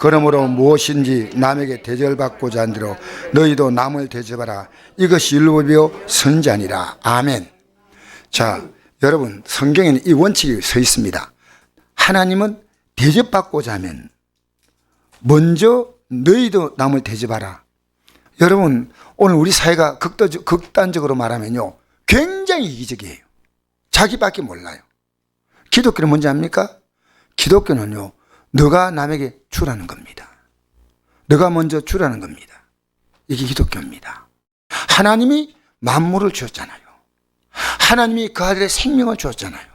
그러므로 무엇인지 남에게 대접을 받고자 한대로 너희도 남을 대접하라. 이것이 율법이요 선지자니라. 아멘. 자, 여러분, 성경에는 이 원칙이 서 있습니다. 하나님은 대접받고자 하면 먼저 너희도 남을 대접하라. 여러분, 오늘 우리 사회가 극단적으로 말하면요, 굉장히 이기적이에요. 자기밖에 몰라요. 기독교는 뭔지 압니까? 기독교는요, 너가 남에게 주라는 겁니다. 너가 먼저 주라는 겁니다. 이게 기독교입니다. 하나님이 만물을 주었잖아요. 하나님이 그 아들의 생명을 주었잖아요.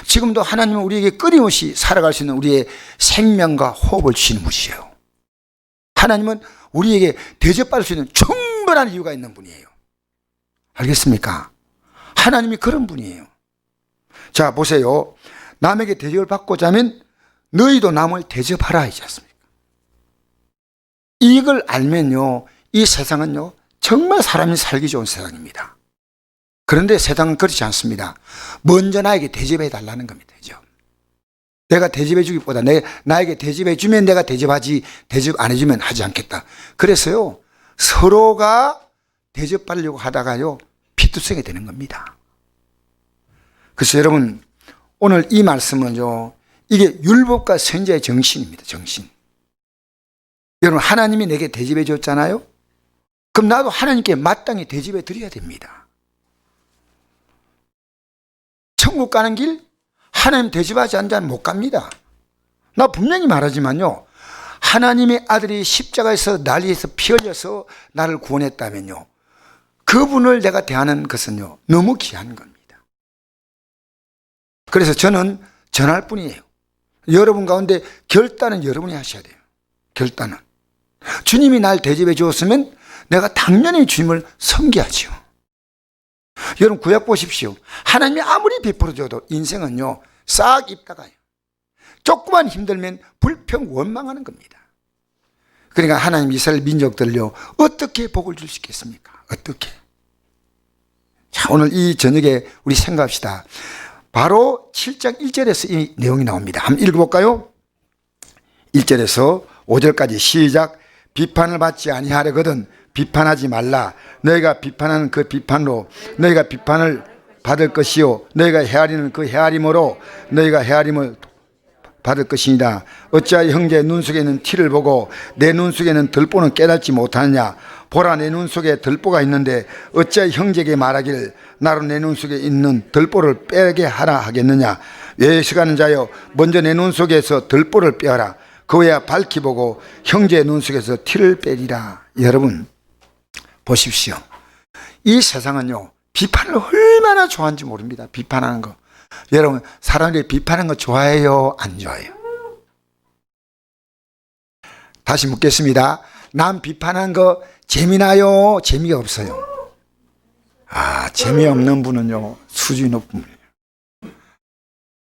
지금도 하나님은 우리에게 끊임없이 살아갈 수 있는 우리의 생명과 호흡을 주시는 분이에요. 하나님은 우리에게 대접받을 수 있는 충분한 이유가 있는 분이에요. 알겠습니까? 하나님이 그런 분이에요. 자, 보세요. 남에게 대접을 받고자 하면 너희도 남을 대접하라 하지 않습니까? 이걸 알면요, 이 세상은요, 정말 사람이 살기 좋은 세상입니다. 그런데 세상은 그렇지 않습니다. 먼저 나에게 대접해 달라는 겁니다. 그죠? 내가 대접해 주기보다 나에게 대접해 주면 내가 대접하지, 대접 안 해주면 하지 않겠다. 그래서요, 서로가 대접받으려고 하다가요, 피투성이 되는 겁니다. 그래서 여러분, 오늘 이 말씀은요, 이게 율법과 선지자의 정신입니다. 정신. 여러분, 하나님이 내게 대접해 줬잖아요. 그럼 나도 하나님께 마땅히 대접해 드려야 됩니다. 천국 가는 길 하나님 대접하지 않는 자는 못 갑니다. 나 분명히 말하지만요, 하나님의 아들이 십자가에서 날 위해서 피 흘려서 나를 구원했다면요, 그분을 내가 대하는 것은요, 너무 귀한 겁니다. 그래서 저는 전할 뿐이에요. 여러분 가운데 결단은 여러분이 하셔야 돼요. 결단은. 주님이 날 대접해 주었으면 내가 당연히 주님을 섬겨야죠. 여러분, 구약 보십시오. 하나님이 아무리 베풀어 줘도 인생은요, 싹 입다가요, 조금만 힘들면 불평 원망하는 겁니다. 그러니까 하나님 이스라엘 민족들요, 어떻게 복을 줄 수 있겠습니까? 어떻게? 자, 오늘 이 저녁에 우리 생각합시다. 바로 7장 1절에서 이 내용이 나옵니다. 한번 읽어볼까요? 1절에서 5절까지 시작. 비판을 받지 아니하려거든 비판하지 말라. 너희가 비판하는 그 비판으로 너희가 비판을 받을 것이요, 너희가 헤아리는 그 헤아림으로 너희가 헤아림을 받을 것이니라. 어찌하여 형제의 눈 속에는 티를 보고 내 눈 속에는 들보는 깨닫지 못하느냐. 보라, 내 눈 속에 들보가 있는데 어찌하여 형제에게 말하기를 나로 내 눈 속에 있는 들보를 빼게 하라 하겠느냐. 외식하는 자여, 먼저 내 눈 속에서 들보를 빼어라. 그어야 밝히 보고 형제의 눈 속에서 티를 빼리라. 여러분 보십시오. 이 세상은요, 비판을 얼마나 좋아하는지 모릅니다. 비판하는 거. 여러분, 사람들이 비판하는 거 좋아해요, 안 좋아해요? 다시 묻겠습니다. 남 비판하는 거 재미나요, 재미가 없어요? 재미없는 분은요, 수준이 높은 분이에요.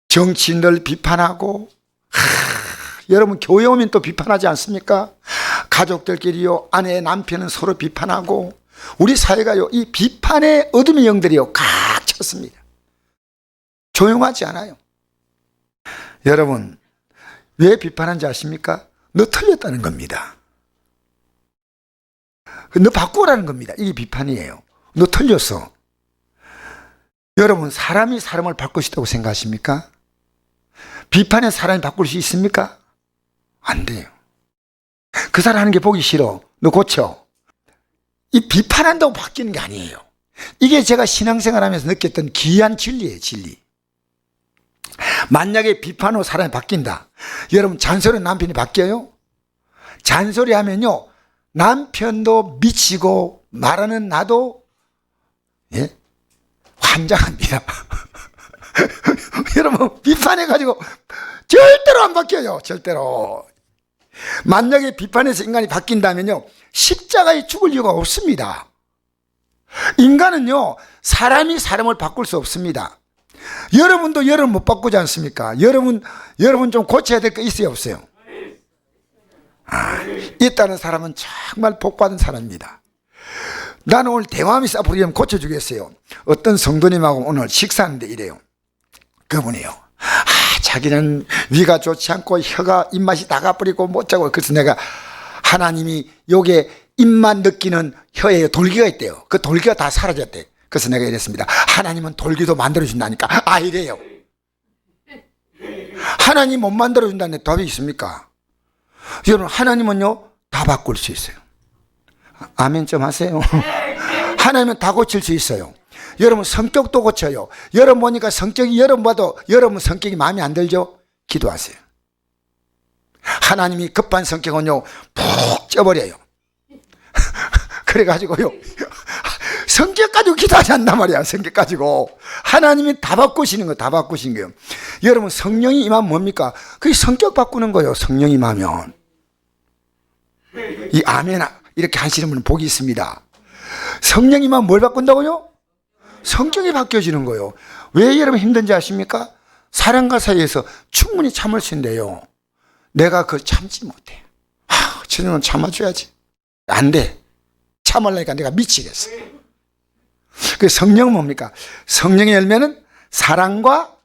정치인들 비판하고, 여러분 교회 오면 또 비판하지 않습니까? 가족들끼리요, 아내 남편은 서로 비판하고, 우리 사회가요, 이 비판의 어둠의 영들이요 꽉 찼습니다. 조용하지 않아요. 여러분, 왜 비판하는지 아십니까? 너 틀렸다는 겁니다. 너 바꾸라는 겁니다. 이게 비판이에요. 너 틀렸어. 여러분, 사람이 사람을 바꿀 수 있다고 생각하십니까? 비판에 사람이 바꿀 수 있습니까? 안 돼요. 그 사람 하는 게 보기 싫어. 너 고쳐. 이 비판한다고 바뀌는 게 아니에요. 이게 제가 신앙생활 하면서 느꼈던 귀한 진리예요, 진리. 만약에 비판으로 사람이 바뀐다. 여러분, 잔소리는 남편이 바뀌어요? 잔소리 하면요, 남편도 미치고 말하는 나도 환장합니다. 여러분, 비판해가지고 절대로 안 바뀌어요. 절대로. 만약에 비판해서 인간이 바뀐다면요, 십자가에 죽을 이유가 없습니다. 인간은요, 사람이 사람을 바꿀 수 없습니다. 여러분도 여러분 못 바꾸지 않습니까? 여러분 좀 고쳐야 될 거 있어요, 없어요? 있다는 사람은 정말 복받은 사람입니다. 나는 오늘 대화하면서 앞으로 좀 고쳐주겠어요. 어떤 성도님하고 오늘 식사하는데 이래요. 그분이요, 자기는 위가 좋지 않고 혀가 입맛이 나가버리고 못 자고, 그래서 내가 하나님이 요게 입만 느끼는 혀에 돌기가 있대요. 그 돌기가 다 사라졌대. 그래서 내가 이랬습니다. 하나님은 돌기도 만들어준다니까. 아, 이래요. 하나님 못 만들어준다는 답이 있습니까? 여러분, 하나님은요 다 바꿀 수 있어요. 아멘 좀 하세요. 하나님은 다 고칠 수 있어요. 여러분 성격도 고쳐요. 여러분 보니까 성격이, 여러분 봐도 여러분 성격이 마음에 안 들죠? 기도하세요. 하나님이 급한 성격은요 푹 쪄버려요. 그래가지고요 성격 가지고 기도하지 않단 말이야. 성격 가지고 하나님이 다 바꾸시는 거, 다 바꾸신 거예요. 여러분 성령이 임하면 뭡니까? 그게 성격 바꾸는 거예요. 성령이 임하면. 이 아멘 이렇게 하시는 분은 복이 있습니다. 성령이 임하면 뭘 바꾼다고요? 성격이 바뀌어지는 거예요. 왜 여러분 힘든지 아십니까? 사람과 사이에서 충분히 참을 수 있는데요 내가 그걸 참지 못해. 저놈은 참아줘야지. 안 돼. 참으려니까 내가 미치겠어. 그 성령은 뭡니까? 성령의 열매는 사랑과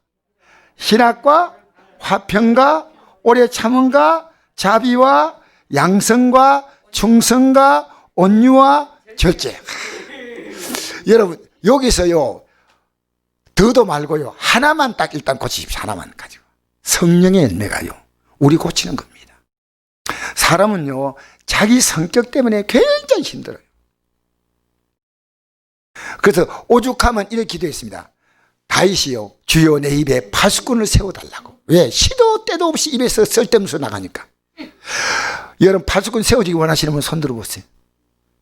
희락과 화평과 오래 참음과 자비와 양성과 충성과 온유와 절제. 여러분 여기서요 더도 말고요 하나만 딱 일단 고치십시오. 하나만 가지고. 성령의 열매가요 우리 고치는 겁니다. 사람은요 자기 성격 때문에 굉장히 힘들어요. 그래서 오죽하면 이렇게 기도했습니다. 다윗이요 주여 내 입에 파수꾼을 세워달라고. 왜? 시도 때도 없이 입에서 쓸데없는 소리 나가니까. 여러분 파수꾼 세워지기 원하시는 분 손 들어보세요.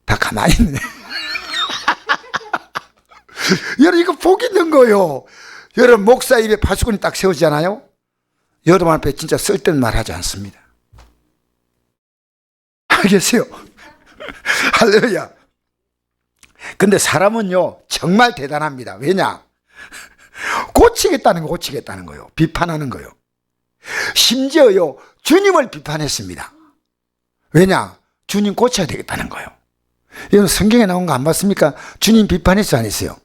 다 가만히 있네. 여러분 이거 복 있는 거예요. 여러분 목사 입에 파수꾼이 딱 세워지잖아요. 여러분 앞에 진짜 쓸데없는 말 하지 않습니다. 알겠어요? 할렐루야. 근데 사람은요 정말 대단합니다. 왜냐? 고치겠다는 거, 고치겠다는 거요. 비판하는 거요. 심지어요 주님을 비판했습니다. 왜냐? 주님 고쳐야 되겠다는 거요. 여러분 성경에 나온 거 안 봤습니까? 주님 비판했어요, 안 했어요?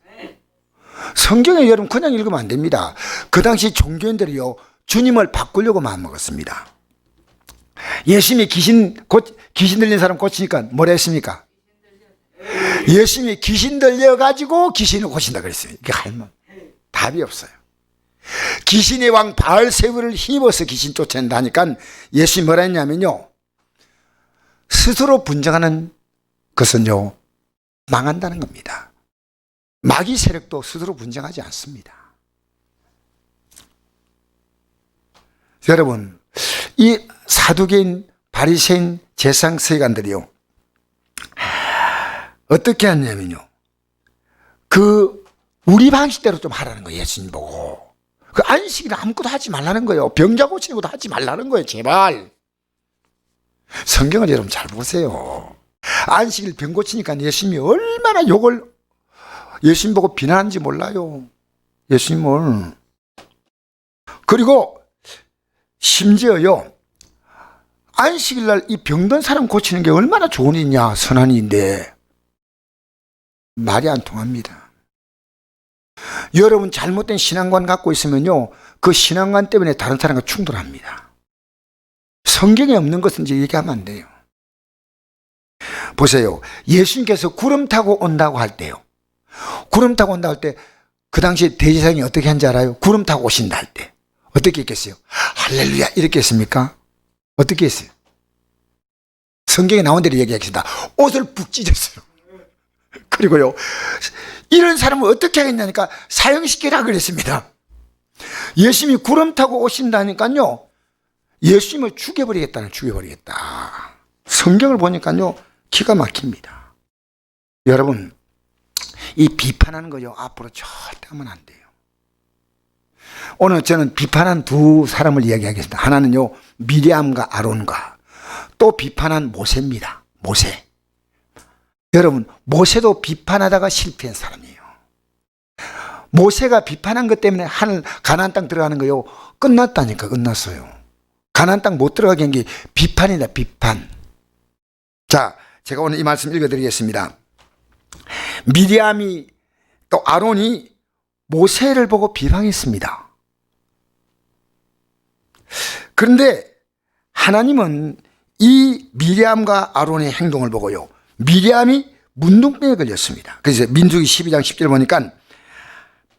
성경에 여러분 그냥 읽으면 안 됩니다. 그 당시 종교인들이요 주님을 바꾸려고 마음먹었습니다. 예수님이 귀신 들린 사람 고치니까 뭐라 했습니까? 예수님이 귀신 들려가지고 귀신을 고친다 그랬어요. 이게 할만 답이 없어요. 귀신의 왕 바알세불을 힘입어서 귀신 쫓아낸다니까 예수님이 뭐라 했냐면요 스스로 분쟁하는 것은요 망한다는 겁니다. 마귀 세력도 스스로 분쟁하지 않습니다. 여러분 이 사두개인 바리새인 제상서기관들이요 어떻게 하냐면요 그 우리 방식대로 좀 하라는 거예요. 예수님 보고 그 안식일은 아무것도 하지 말라는 거예요. 병자 고치는 것도 하지 말라는 거예요. 제발 성경을 여러분 잘 보세요. 안식일 병 고치니까 예수님이 얼마나 욕을 예수님 보고 비난하는지 몰라요. 예수님을. 그리고 심지어요 안식일 날 이 병든 사람 고치는 게 얼마나 좋은 일이냐. 선한 일인데 말이 안 통합니다. 여러분 잘못된 신앙관 갖고 있으면요 그 신앙관 때문에 다른 사람과 충돌합니다. 성경에 없는 것은 이제 얘기하면 안 돼요. 보세요. 예수님께서 구름 타고 온다고 할 때요 구름 타고 온다 할 때 그 당시에 대제사장이 어떻게 한지 알아요? 구름 타고 오신다 할 때 어떻게 했겠어요? 할렐루야 이렇게 했습니까? 어떻게 했어요? 성경에 나온 대로 얘기하겠습니다. 옷을 북 찢었어요. 그리고요 이런 사람을 어떻게 하겠냐니까 사형시키라 그랬습니다. 예수님이 구름 타고 오신다니까요 예수님을 죽여버리겠다. 성경을 보니까요 기가 막힙니다. 여러분 이 비판하는 거요 앞으로 절대 하면 안 돼요. 오늘 저는 비판한 두 사람을 이야기하겠습니다. 하나는요 미리암과 아론과 또 비판한 모세입니다. 모세. 여러분 모세도 비판하다가 실패한 사람이에요. 모세가 비판한 것 때문에 하늘 가나안 땅 들어가는 거요 끝났다니까. 끝났어요. 가나안 땅 못 들어가게 한 게 비판이다. 비판. 자 제가 오늘 이 말씀 읽어드리겠습니다. 미리암이 또 아론이 모세를 보고 비방했습니다. 그런데 하나님은 이 미리암과 아론의 행동을 보고요, 미리암이 문둥병에 걸렸습니다. 그래서 민수기 12장 10절 보니까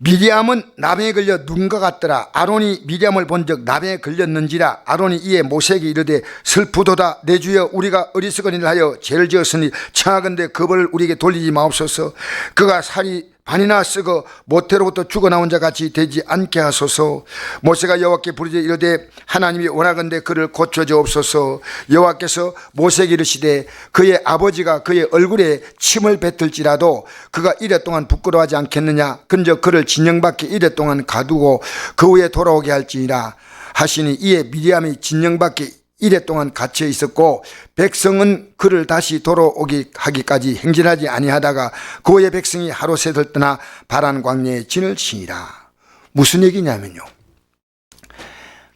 미리암은 나병에 걸려 눈과 같더라. 아론이 미리암을 본 적 나병에 걸렸는지라. 아론이 이에 모세에게 이르되 슬프도다. 내 주여, 우리가 어리석은 일을 하여 죄를 지었으니 청하건대 그 벌을 우리에게 돌리지 마옵소서. 그가 살이 반이나 썩어 모태로부터 죽어나온 자 같이 되지 않게 하소서. 모세가 여호와께 부르짖어 이르되 하나님이 원하건대 그를 고쳐주옵소서. 여호와께서 모세에게 이르시되 그의 아버지가 그의 얼굴에 침을 뱉을지라도 그가 이래 동안 부끄러워하지 않겠느냐. 근저 그를 진영밖에 이래 동안 가두고 그 후에 돌아오게 할지니라 하시니, 이에 미리암이 진영밖에 이래 동안 갇혀 있었고 백성은 그를 다시 돌아오게 하기까지 행진하지 아니하다가 그 후에 백성이 하루 셋을 떠나 바란 광야에 진을 치니라. 무슨 얘기냐면요,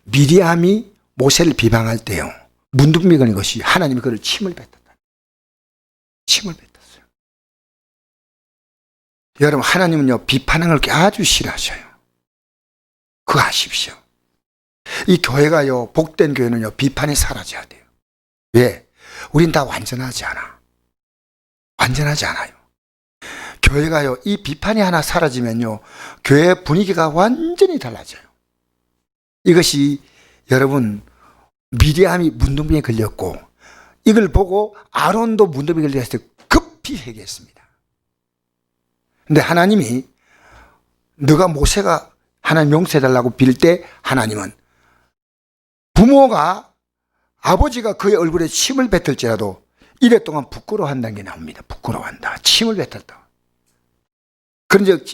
미리암이 모세를 비방할 때요, 문둥병에 걸린 것이 하나님이 그를 침을 뱉었다. 침을 뱉었어요. 여러분, 하나님은요 비판하는 걸 아주 싫어하셔요. 그거 아십시오. 이 교회가요, 복된 교회는요 비판이 사라져야 돼요. 왜? 우린 다 완전하지 않아. 완전하지 않아요. 교회가요, 이 비판이 하나 사라지면요 교회 분위기가 완전히 달라져요. 이것이 여러분, 미리암이 문둥병에 걸렸고 이걸 보고 아론도 문둥병에 걸렸을 때 급히 회개했습니다. 근데 하나님이, 너가 모세가 하나님 용서해달라고 빌 때 하나님은 부모가, 아버지가 그의 얼굴에 침을 뱉을지라도 이래 동안 부끄러워한다는 게 나옵니다. 부끄러워한다. 침을 뱉었다. 그런즉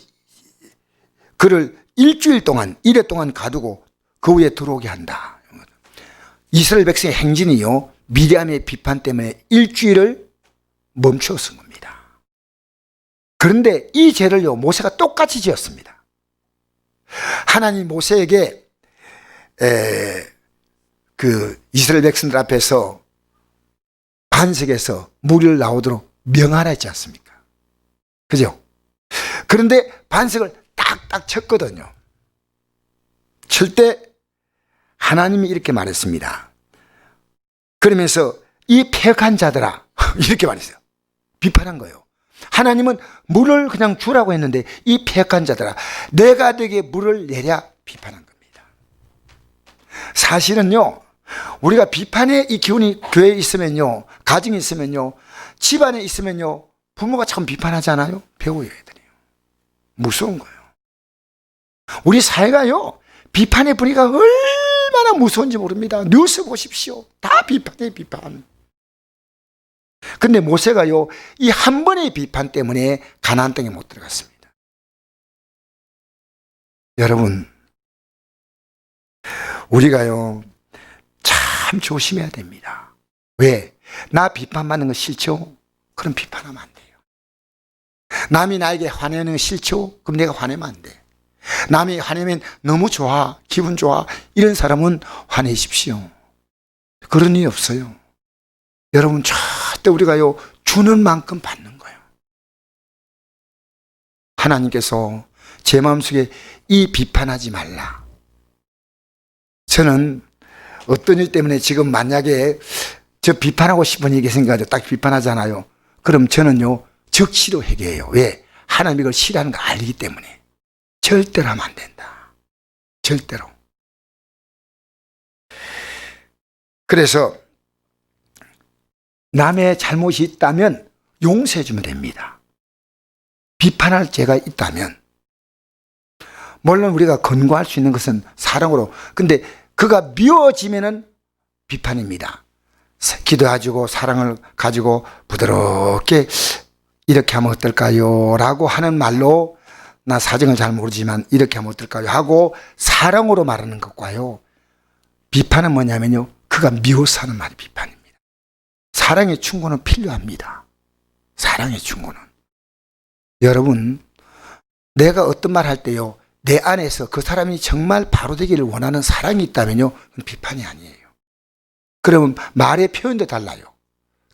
그를 일주일 동안, 이래 동안 가두고 그 후에 들어오게 한다. 이스라엘 백성의 행진이요, 미리암의 비판 때문에 일주일을 멈추었은 겁니다. 그런데 이 죄를요 모세가 똑같이 지었습니다. 하나님 모세에게 그 이스라엘 백성들 앞에서 반석에서 물을 나오도록 명하라 했지 않습니까? 그죠? 그런데 반석을 딱딱 쳤거든요. 칠 때 하나님이 이렇게 말했습니다. 그러면서 이 패역한 자들아 이렇게 말했어요. 비판한 거예요. 하나님은 물을 그냥 주라고 했는데 이 패역한 자들아, 내가 되게 물을 내랴 비판한 겁니다. 사실은요, 우리가 비판의 이 기운이 교회에 있으면요, 가정에 있으면요, 집안에 있으면요, 부모가 참 비판하잖아요. 배워야 돼요. 무서운 거예요. 우리 사회가요 비판의 분위기가 얼마나 무서운지 모릅니다. 뉴스 보십시오. 다 비판이에요, 비판. 근데 모세가요 이 한 번의 비판 때문에 가나안 땅에 못 들어갔습니다. 여러분, 우리가요 참 조심해야 됩니다. 왜? 나 비판받는 거 싫죠? 그럼 비판하면 안 돼요. 남이 나에게 화내는 거 싫죠? 그럼 내가 화내면 안 돼. 남이 화내면 너무 좋아, 기분 좋아, 이런 사람은 화내십시오. 그런 일이 없어요. 여러분, 절대 우리가요 주는 만큼 받는 거예요. 하나님께서 제 마음속에 이 비판하지 말라. 저는 어떤 일 때문에 지금 만약에 저 비판하고 싶은 일이 생겨서 딱 비판하잖아요. 그럼 저는요 적시로 회개해요. 왜? 하나님이 그걸 싫어하는 걸 알기 때문에. 절대로 하면 안 된다. 절대로. 그래서 남의 잘못이 있다면 용서해 주면 됩니다. 비판할 죄가 있다면. 물론 우리가 권고할 수 있는 것은 사랑으로. 근데 그가 미워지면은 비판입니다. 기도해주고 사랑을 가지고 부드럽게 이렇게 하면 어떨까요? 라고 하는 말로, 나 사정을 잘 모르지만 이렇게 하면 어떨까요? 하고 사랑으로 말하는 것과요, 비판은 뭐냐면요, 그가 미워서 하는 말이 비판입니다. 사랑의 충고는 필요합니다. 사랑의 충고는. 여러분, 내가 어떤 말 할 때요, 내 안에서 그 사람이 정말 바로 되기를 원하는 사랑이 있다면요, 그건 비판이 아니에요. 그러면 말의 표현도 달라요.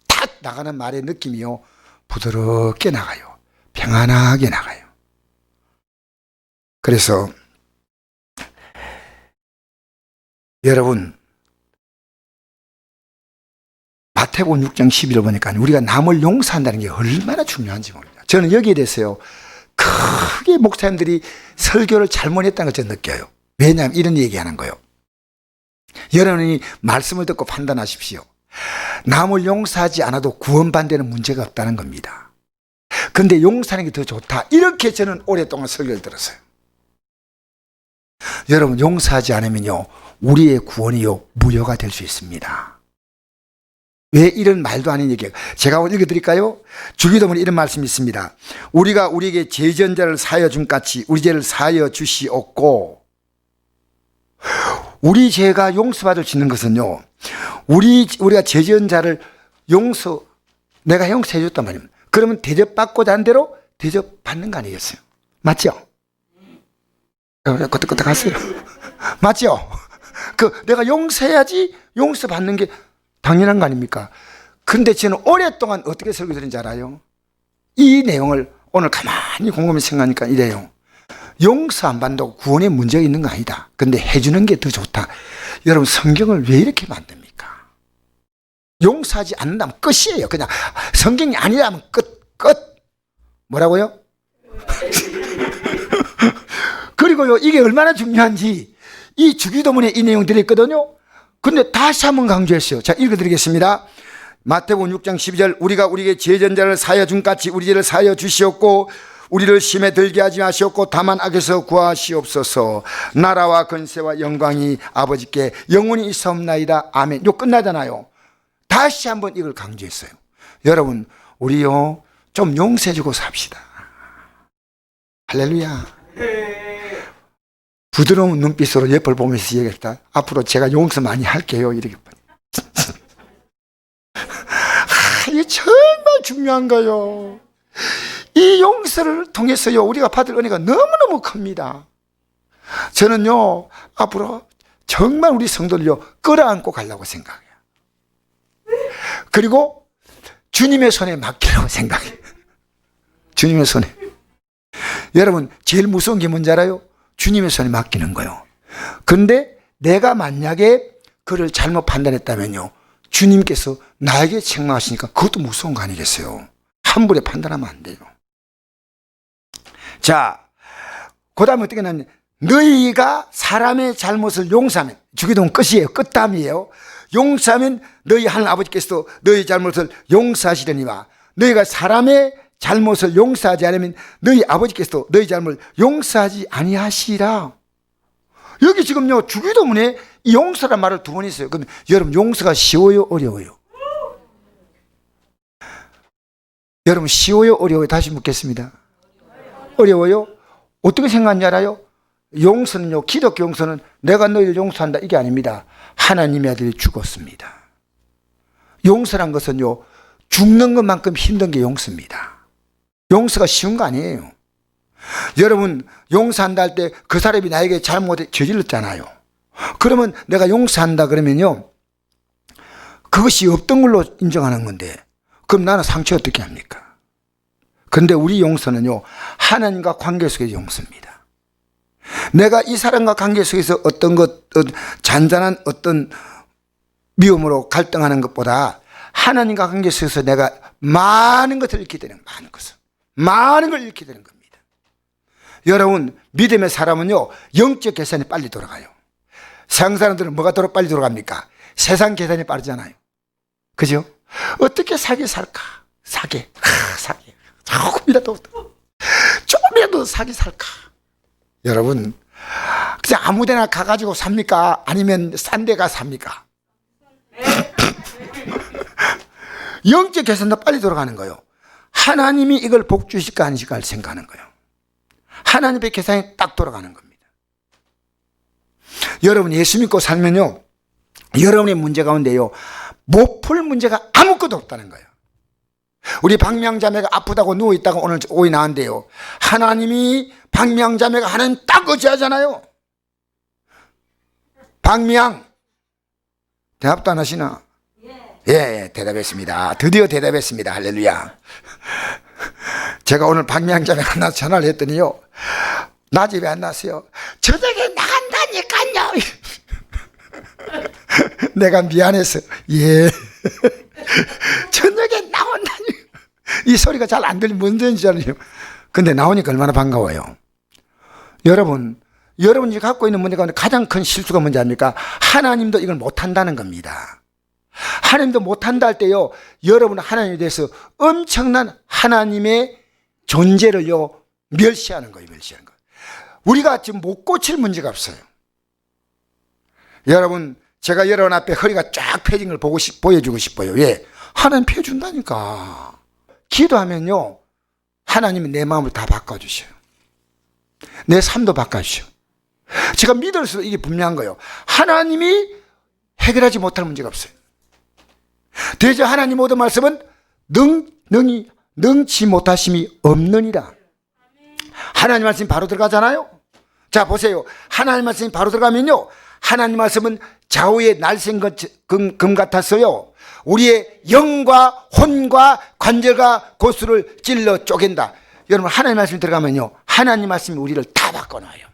탁 나가는 말의 느낌이요, 부드럽게 나가요. 평안하게 나가요. 그래서 여러분, 마태복음 6장 11을 보니까 우리가 남을 용서한다는 게 얼마나 중요한지 모릅니다. 저는 여기에 대해서요, 크게 목사님들이 설교를 잘못했다는 걸 저는 느껴요. 왜냐하면 이런 얘기하는 거예요. 여러분이 말씀을 듣고 판단하십시오. 남을 용서하지 않아도 구원받는 문제가 없다는 겁니다. 근데 용서하는 게 더 좋다, 이렇게 저는 오랫동안 설교를 들었어요. 여러분, 용서하지 않으면요, 우리의 구원이요, 무효가 될 수 있습니다. 왜 이런 말도 아닌 얘기예요? 제가 한번 읽어드릴까요? 주기도문에 이런 말씀이 있습니다. 우리가 우리에게 죄전자를 사하여 준 같이 우리 죄를 사하여 주시옵고. 우리 죄가 용서받을 수 있는 것은요, 우리가 죄전자를 내가 용서해 줬단 말입니다. 그러면 대접받고자 한 대로 대접받는 거 아니겠어요? 맞죠? 끄떡끄떡 하세요. 맞죠? 내가 용서해야지 용서받는 게 당연한 거 아닙니까? 근데 저는 오랫동안 어떻게 설교드린지 알아요? 이 내용을 오늘 가만히 곰곰이 생각하니까 이래요. 용서 안 받는다고 구원에 문제가 있는 거 아니다. 근데 해주는 게 더 좋다. 여러분, 성경을 왜 이렇게 만듭니까? 용서하지 않는다면 끝이에요. 그냥 성경이 아니라면 끝. 뭐라고요? 그리고요, 이게 얼마나 중요한지 이 주기도문에 이 내용 들어있거든요. 근데 다시 한번 강조했어요. 자, 읽어드리겠습니다. 마태복음 6장 12절, 우리가 우리에게 죄전자를 사하여 준 같이 우리 죄를 사하여 주시옵고 우리를 심에 들게 하지 마시옵고 다만 악에서 구하시옵소서. 나라와 권세와 영광이 아버지께 영원히 있사옵나이다. 아멘. 요 끝나잖아요. 다시 한번 이걸 강조했어요. 여러분, 우리요 좀 용서해주고 삽시다. 할렐루야. 부드러운 눈빛으로 옆을 보면서 얘기했다. 앞으로 제가 용서 많이 할게요. 이렇게. 이게 정말 중요한 거요. 이 용서를 통해서요, 우리가 받을 은혜가 너무너무 큽니다. 저는요, 앞으로 정말 우리 성도를요, 끌어안고 가려고 생각해요. 그리고 주님의 손에 맡기려고 생각해요. 주님의 손에. 여러분, 제일 무서운 게 뭔지 알아요? 주님의 손에 맡기는 거예요. 근데 내가 만약에 그를 잘못 판단했다면요, 주님께서 나에게 책망하시니까 그것도 무서운 거 아니겠어요? 함부로 판단하면 안 돼요. 자, 그 다음에 어떻게 나냐. 너희가 사람의 잘못을 용서하면, 주기도문 끝이에요. 끝담이에요. 용서하면 너희 하나님 아버지께서도 너희 잘못을 용서하시려니와, 너희가 사람의 잘못을 용서하지 않으면 너희 아버지께서도 너희 잘못을 용서하지 아니하시라. 여기 지금요, 주기도문에 이 용서란 말을 두 번 있어요. 그럼 여러분, 용서가 쉬워요, 어려워요? 여러분, 쉬워요, 어려워요? 다시 묻겠습니다. 어려워요? 어떻게 생각하는지 알아요? 용서는요, 기독교 용서는 내가 너희를 용서한다, 이게 아닙니다. 하나님의 아들이 죽었습니다. 용서란 것은요, 죽는 것만큼 힘든 게 용서입니다. 용서가 쉬운 거 아니에요. 여러분, 용서한다 할 때 그 사람이 나에게 잘못을 저질렀잖아요. 그러면 내가 용서한다 그러면요, 그것이 없던 걸로 인정하는 건데, 그럼 나는 상처 어떻게 합니까? 근데 우리 용서는요, 하나님과 관계 속의 용서입니다. 내가 이 사람과 관계 속에서 잔잔한 어떤 미움으로 갈등하는 것보다 하나님과 관계 속에서 내가 많은 것을 잃게 되는, 많은 걸 잃게 되는 겁니다. 여러분, 믿음의 사람은요, 영적 계산이 빨리 돌아가요. 세상 사람들은 뭐가 더 빨리 돌아갑니까? 세상 계산이 빠르잖아요. 그죠? 어떻게 사게 살까? 사게. 조금이라도 사게 살까? 여러분, 그냥 아무 데나 가가지고 삽니까? 아니면 싼 데가 삽니까? 영적 계산도 빨리 돌아가는 거예요. 하나님이 이걸 복 주실까 안 주실까 생각하는 거예요. 하나님의 계산이 딱 돌아가는 겁니다. 여러분, 예수 믿고 살면요, 여러분의 문제 가운데요, 못 풀 문제가 아무것도 없다는 거예요. 우리 박명자매가 아프다고 누워있다가 오늘 오이 나왔는데요, 하나님이 박명자매가 하나님 딱 의지하잖아요. 박명 대답도 안 하시나? 예, 대답했습니다. 드디어 대답했습니다. 할렐루야. 제가 오늘 박명자매가 하나 전화를 했더니요, 낮에 왜 안 났어요? 저녁에 나간다니까요. 내가 미안해서 예 저녁에 나온다니 이 소리가 잘 안 들리면 문제인 줄 알아요. 근데 나오니까 얼마나 반가워요. 여러분이 갖고 있는 문제가 가장 큰 실수가 뭔지 압니까? 하나님도 이걸 못한다는 겁니다. 하나님도 못한다 할 때요, 여러분은 하나님에 대해서 엄청난 하나님의 존재를요 멸시하는 거예요. 우리가 지금 못 고칠 문제가 없어요. 여러분, 제가 여러분 앞에 허리가 쫙 펴진 걸 보여주고 싶어요. 왜? 하나님 펴준다니까. 기도하면요, 하나님은 내 마음을 다 바꿔주셔요. 내 삶도 바꿔주셔요. 제가 믿을수록 이게 분명한 거예요. 하나님이 해결하지 못할 문제가 없어요. 대저 하나님 모든 말씀은 능치 못하심이 없느니라. 하나님 말씀이 바로 들어가잖아요. 자, 보세요. 하나님 말씀이 바로 들어가면요, 하나님 말씀은 좌우의 날쌘 금 같았어요. 우리의 영과 혼과 관절과 고수를 찔러 쪼갠다. 여러분, 하나님 말씀이 들어가면요, 하나님 말씀이 우리를 다 바꿔놔요.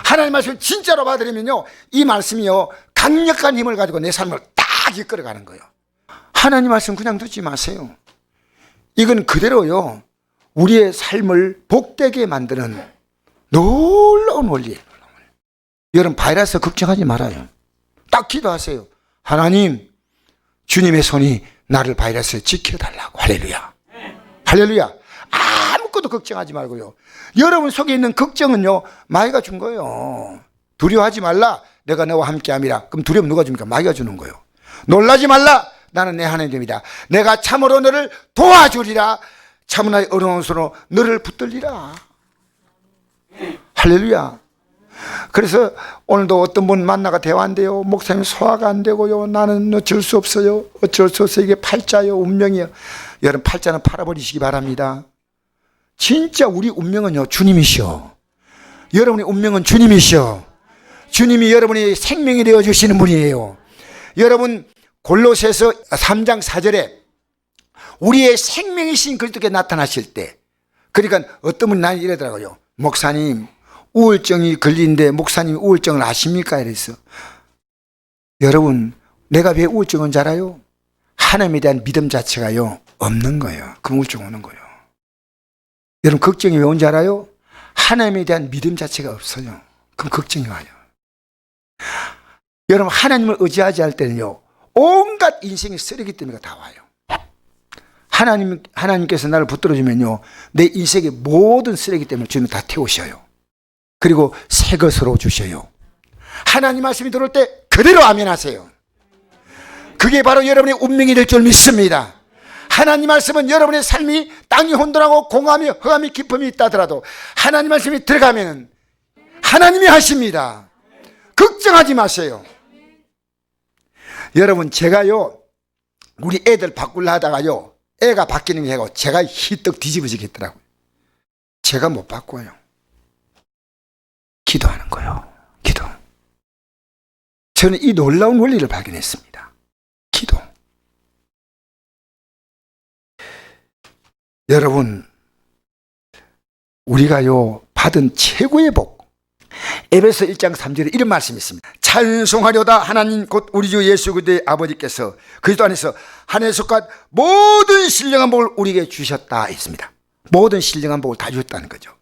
하나님 말씀을 진짜로 받으려면요, 이 말씀이요 강력한 힘을 가지고 내 삶을 딱 이끌어가는 거예요. 하나님 말씀 그냥 듣지 마세요. 이건 그대로요 우리의 삶을 복되게 만드는 놀라운 원리예요. 여러분, 바이러스 걱정하지 말아요. 딱 기도하세요. 하나님, 주님의 손이 나를 바이러스에 지켜달라고. 할렐루야. 할렐루야. 아무것도 걱정하지 말고요. 여러분 속에 있는 걱정은요 마귀가 준 거예요. 두려워하지 말라, 내가 너와 함께함이라. 그럼 두려움 누가 줍니까? 마귀가 주는 거예요. 놀라지 말라, 나는 내 하나님입니다. 내가 참으로 너를 도와주리라. 참으로 어려운 손으로 너를 붙들리라. 할렐루야. 그래서 오늘도 어떤 분 만나가 대화한대요. 목사님, 소화가 안 되고요, 나는 어쩔 수 없어요. 어쩔 수 없어요. 이게 팔자요, 운명이요. 여러분, 팔자는 팔아버리시기 바랍니다. 진짜 우리 운명은요 주님이시오. 여러분의 운명은 주님이시오. 주님이 여러분의 생명이 되어주시는 분이에요. 여러분, 골로새서 3장 4절에 우리의 생명이신 그리스도께 나타나실 때, 그러니까 어떤 분이 나한테 이러더라고요. 목사님, 우울증이 걸리는데 목사님 우울증을 아십니까? 이랬어. 여러분, 내가 왜 우울증인 줄 알아요? 하나님에 대한 믿음 자체가요 없는 거예요. 그 우울증 오는 거예요. 여러분, 걱정이 왜 온지 알아요? 하나님에 대한 믿음 자체가 없어요. 그럼 걱정이 와요. 여러분, 하나님을 의지하지 할 때는요 온갖 인생의 쓰레기 때문에 다 와요. 하나님께서 나를 붙들어주면요 내 인생의 모든 쓰레기 때문에 주님 다 태우셔요. 그리고 새 것으로 주셔요. 하나님 말씀이 들어올 때 그대로 아멘하세요. 그게 바로 여러분의 운명이 될 줄 믿습니다. 하나님 말씀은 여러분의 삶이 땅이 혼돈하고 공허함이 흑암이 깊음이 있다 하더라도 하나님 말씀이 들어가면 하나님이 하십니다. 걱정하지 마세요. 여러분, 제가요 우리 애들 바꾸려 하다가요 애가 바뀌는 게 아니고 제가 희떡 뒤집어지겠더라고요. 제가 못 바꿔요. 기도하는 거예요. 기도. 저는 이 놀라운 원리를 발견했습니다. 기도. 여러분, 우리가요 받은 최고의 복, 에베소 1장 3절에 이런 말씀이 있습니다. 찬송하려다 하나님 곧 우리 주 예수 그리스도의 아버지께서 그리스도 안에서 하늘에 속한 모든 신령한 복을 우리에게 주셨다 했습니다. 모든 신령한 복을 다 주셨다는 거죠.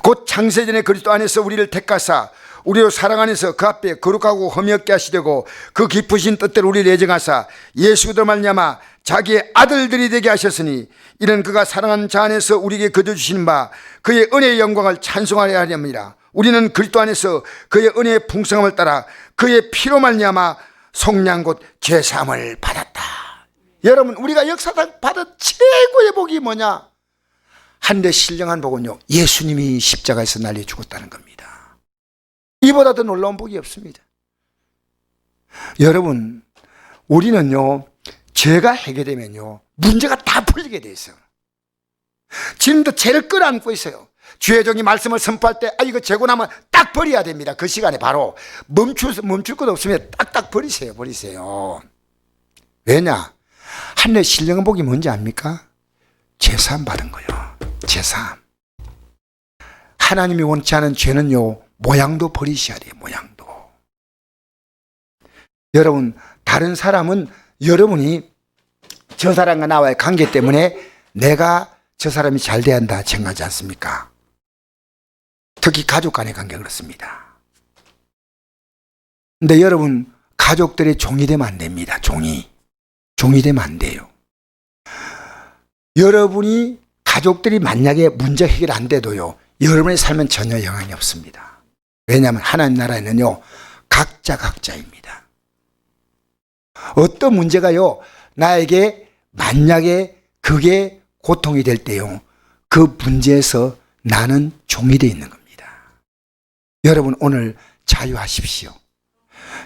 곧 창세전에 그리스도 안에서 우리를 택하사 우리로 사랑 안에서 그 앞에 거룩하고 흠이 없게 하시되고 그 깊으신 뜻대로 우리를 예정하사 예수 그리스도로 말미암아 자기의 아들들이 되게 하셨으니 이는 그가 사랑하는 자 안에서 우리에게 거둬주시는 바 그의 은혜의 영광을 찬송하려 하렵니다. 우리는 그리스도 안에서 그의 은혜의 풍성함을 따라 그의 피로 말미암아 속량 곧 죄사함을 받았다. 여러분, 우리가 역사상 받은 최고의 복이 뭐냐? 한데 신령한 복은요 예수님이 십자가에서 날려 죽었다는 겁니다. 이보다 더 놀라운 복이 없습니다. 여러분, 우리는요 죄가 해결되면요 문제가 다 풀리게 돼 있어요. 지금도 죄를 끌어안고 있어요. 주의 종이 말씀을 선포할 때 이거 재고 나면 딱 버려야 됩니다. 그 시간에 바로 멈출 것 없으면 딱딱 버리세요. 왜냐? 하늘의 신령한 복이 뭔지 압니까? 제사함 받은 거예요. 제사함. 하나님이 원치 않은 죄는요 모양도 버리셔야 돼요. 모양도. 여러분, 다른 사람은 여러분이 저 사람과 나와의 관계 때문에 내가 저 사람이 잘 돼야 한다 생각하지 않습니까? 특히 가족 간의 관계 그렇습니다. 근데 여러분, 가족들의 종이 되면 안 됩니다. 종이 되면 안 돼요. 여러분이 가족들이 만약에 문제 해결 안 돼도요, 여러분의 삶은 전혀 영향이 없습니다. 왜냐하면 하나님 나라에는요, 각자입니다. 어떤 문제가요, 나에게 만약에 그게 고통이 될 때요, 그 문제에서 나는 종이 되어 있는 겁니다. 여러분, 오늘 자유하십시오.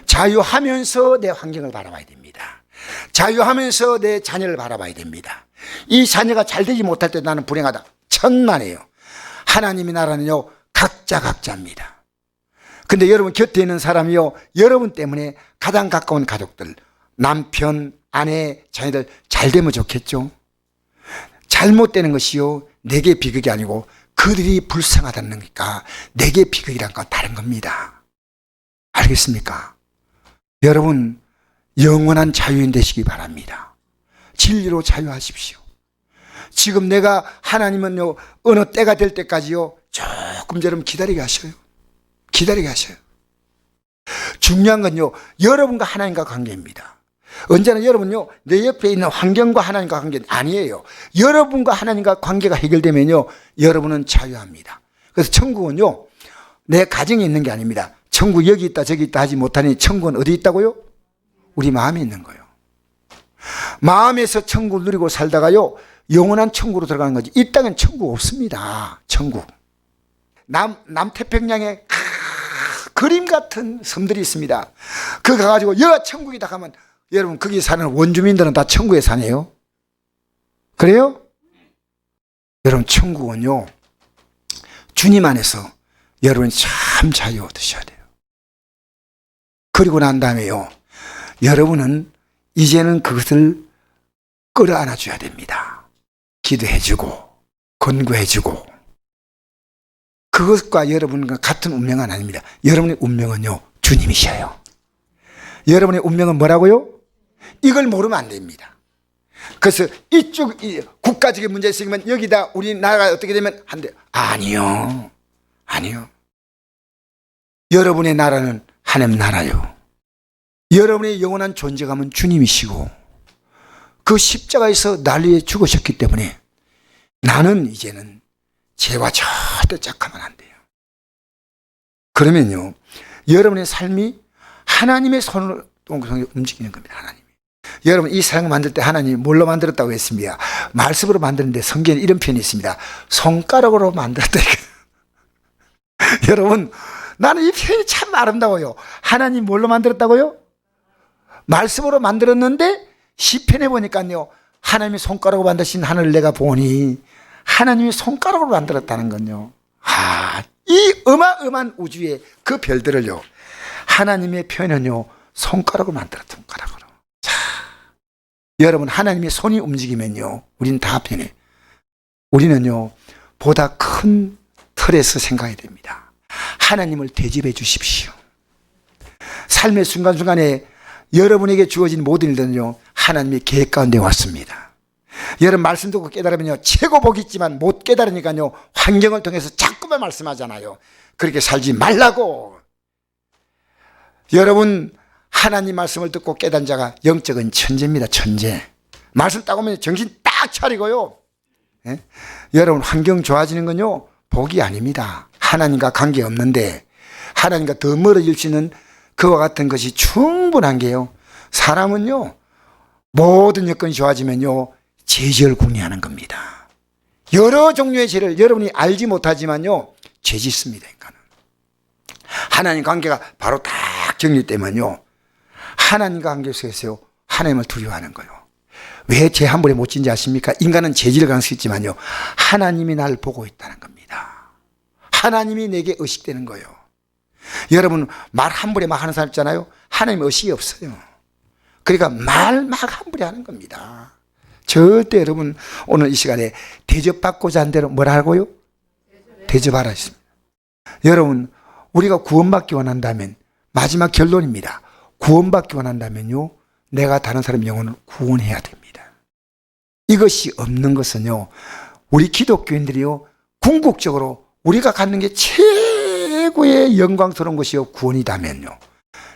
자유하면서 내 환경을 바라봐야 됩니다. 자유하면서 내 자녀를 바라봐야 됩니다. 이 자녀가 잘 되지 못할 때 나는 불행하다. 천만에요. 하나님의 나라는요, 각자입니다. 근데 여러분 곁에 있는 사람이요, 여러분 때문에 가장 가까운 가족들, 남편, 아내, 자녀들 잘 되면 좋겠죠. 잘못되는 것이요, 내게 비극이 아니고 그들이 불쌍하다는 거니까 내게 비극이란 건 다른 겁니다. 알겠습니까? 여러분, 영원한 자유인 되시기 바랍니다. 진리로 자유하십시오. 지금 내가 하나님은요, 어느 때가 될 때까지요, 조금 여러분 기다리게 하셔요. 중요한 건요, 여러분과 하나님과 관계입니다. 언제나 여러분요, 내 옆에 있는 환경과 하나님과 관계 아니에요. 여러분과 하나님과 관계가 해결되면요, 여러분은 자유합니다. 그래서 천국은요, 내 가정에 있는 게 아닙니다. 천국 여기 있다 저기 있다 하지 못하니 천국은 어디 있다고요? 우리 마음에 있는 거예요. 마음에서 천국을 누리고 살다가요, 영원한 천국으로 들어가는 거지. 이 땅엔 천국 없습니다. 천국. 남태평양에 그림 같은 섬들이 있습니다. 그 가가지고 여가 천국이다 하면 여러분 거기 사는 원주민들은 다 천국에 사네요. 그래요? 여러분, 천국은요, 주님 안에서 여러분이 참 자유 얻으셔야 돼요. 그리고 난 다음에요, 여러분은 이제는 그것을 끌어안아 줘야 됩니다. 기도해주고 권고해주고. 그것과 여러분과 같은 운명은 아닙니다. 여러분의 운명은요, 주님이셔요. 여러분의 운명은 뭐라고요? 이걸 모르면 안 됩니다. 그래서 이쪽 국가적인 문제 있으면 여기다 우리나라가 어떻게 되면 안 돼요. 아니요. 여러분의 나라는 하나님 나라요. 여러분의 영원한 존재감은 주님이시고 그 십자가에서 날 위해 죽으셨기 때문에 나는 이제는 죄와 절대 짝하면 안 돼요. 그러면요, 여러분의 삶이 하나님의 손으로 움직이는 겁니다. 하나님이. 여러분, 이 세상을 만들 때 하나님이 뭘로 만들었다고 했습니다. 말씀으로 만드는데 성경에 이런 표현이 있습니다. 손가락으로 만들었다. 여러분, 나는 이 표현이 참 아름다워요. 하나님 뭘로 만들었다고요? 말씀으로 만들었는데 시편에 보니까요, 하나님이 손가락으로 만드신 하늘을 내가 보니 하나님이 손가락으로 만들었다는 건요, 이 어마어마한 우주의 그 별들을요, 하나님의 표현은요, 손가락으로 만들었다. 손가락으로. 자, 여러분, 하나님의 손이 움직이면요, 우리는 다 편해. 우리는요, 보다 큰 틀에서 생각해야 됩니다. 하나님을 대접해 주십시오. 삶의 순간순간에 여러분에게 주어진 모든 일들은요, 하나님의 계획 가운데 왔습니다. 여러분, 말씀 듣고 깨달으면요, 최고 복이 있지만 못 깨달으니까요, 환경을 통해서 자꾸만 말씀하잖아요. 그렇게 살지 말라고. 여러분, 하나님 말씀을 듣고 깨달은 자가 영적인 천재입니다. 천재. 말씀 딱 오면 정신 딱 차리고요. 예? 여러분, 환경 좋아지는 건요, 복이 아닙니다. 하나님과 관계없는데 하나님과 더 멀어질 수 있는 그와 같은 것이 충분한 게요, 사람은요, 모든 여건이 좋아지면요, 죄지을 궁리하는 겁니다. 여러 종류의 죄를 여러분이 알지 못하지만요, 죄 짓습니다. 인간은. 하나님 관계가 바로 딱 정리되면요, 하나님과 관계 속에서요, 하나님을 두려워하는 거예요. 왜 죄 한 번에 못 짓는지 아십니까? 인간은 죄질 가능성이 있지만요, 하나님이 날 보고 있다는 겁니다. 하나님이 내게 의식되는 거예요. 여러분, 말 한 번에 막 하는 사람 있잖아요. 하나님 의식이 없어요. 그러니까 말 막 한 번에 하는 겁니다. 절대 여러분, 오늘 이 시간에 대접받고자 한 대로 뭐라 하고요? 대접하라 했습니다. 여러분, 우리가 구원받기 원한다면 마지막 결론입니다. 구원받기 원한다면요, 내가 다른 사람 영혼을 구원해야 됩니다. 이것이 없는 것은요, 우리 기독교인들이요, 궁극적으로 우리가 갖는 게 최고의 영광스러운 것이요, 구원이다면요,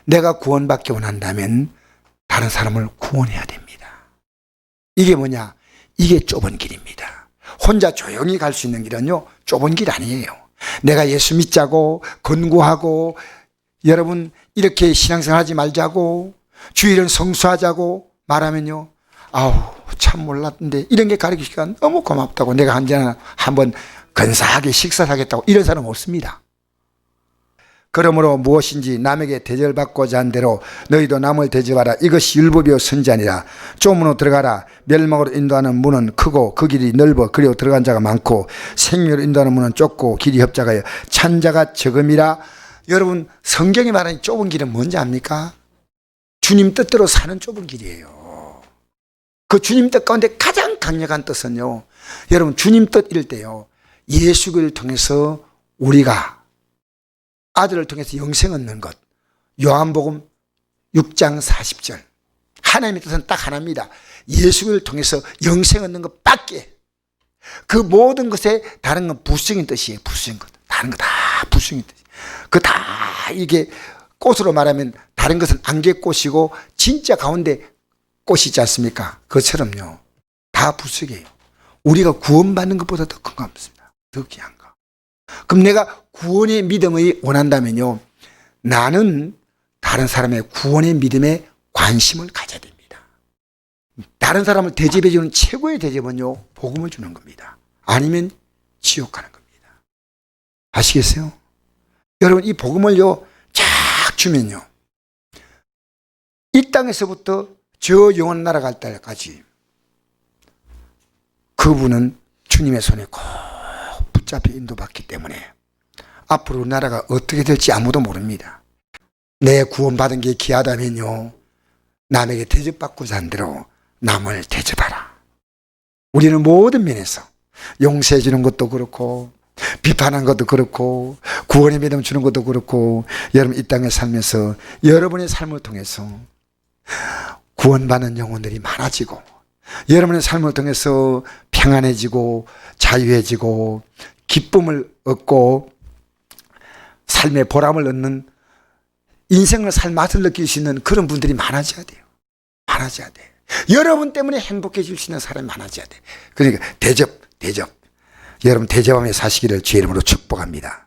내가 구원받기 원한다면 다른 사람을 구원해야 됩니다. 이게 뭐냐? 이게 좁은 길입니다. 혼자 조용히 갈 수 있는 길은요, 좁은 길 아니에요. 내가 예수 믿자고 권고하고, 여러분 이렇게 신앙생활 하지 말자고, 주일은 성수하자고 말하면요, 아우 참 몰랐는데 이런 게 가르치니까 너무 고맙다고, 내가 한번 근사하게 식사를 하겠다고, 이런 사람 없습니다. 그러므로 무엇인지 남에게 대접받고자 한 대로 너희도 남을 대접하라. 이것이 율법이요 선지자니라. 좁문으로 들어가라. 멸망으로 인도하는 문은 크고 그 길이 넓어 그리고 들어간 자가 많고, 생명으로 인도하는 문은 좁고 길이 협착하여 찬 자가 적음이라. 여러분, 성경이 말하는 좁은 길은 뭔지 압니까? 주님 뜻대로 사는 좁은 길이에요. 그 주님 뜻 가운데 가장 강력한 뜻은요, 여러분 주님 뜻일 때요, 예수를 통해서 우리가 아들을 통해서 영생 얻는 것. 요한복음 6장 40절. 하나님의 뜻은 딱 하나입니다. 예수를 통해서 영생 얻는 것밖에. 그 모든 것에 다른 건 부수적인 뜻이에요. 부수적인 것. 다른 거 다 부수적인 뜻. 그 다 이게 꽃으로 말하면 다른 것은 안개꽃이고 진짜 가운데 꽃이 있지 않습니까? 그것처럼요, 다 부수적이에요. 우리가 구원받는 것보다 더 큰 거 없습니다. 더 귀한 거. 그럼 내가 구원의 믿음을 원한다면요, 나는 다른 사람의 구원의 믿음에 관심을 가져야 됩니다. 다른 사람을 대접해 주는 최고의 대접은요, 복음을 주는 겁니다. 아니면 지옥 가는 겁니다. 아시겠어요? 여러분, 이 복음을요 쫙 주면요, 이 땅에서부터 저 영원 나라 갈 때까지 그분은 주님의 손에 꼭 붙잡혀 인도받기 때문에 앞으로 나라가 어떻게 될지 아무도 모릅니다. 내 구원받은 게 귀하다면요, 남에게 대접받고자 한 대로 남을 대접하라. 우리는 모든 면에서 용서해 주는 것도 그렇고, 비판한 것도 그렇고, 구원의 믿음 주는 것도 그렇고, 여러분 이 땅에 살면서 여러분의 삶을 통해서 구원받는 영혼들이 많아지고, 여러분의 삶을 통해서 평안해지고 자유해지고 기쁨을 얻고 삶의 보람을 얻는, 인생을 살 맛을 느낄 수 있는 그런 분들이 많아져야 돼요. 많아져야 돼. 여러분 때문에 행복해질 수 있는 사람이 많아져야 돼. 그러니까 대접. 여러분 대접하며 사시기를 주의 이름으로 축복합니다.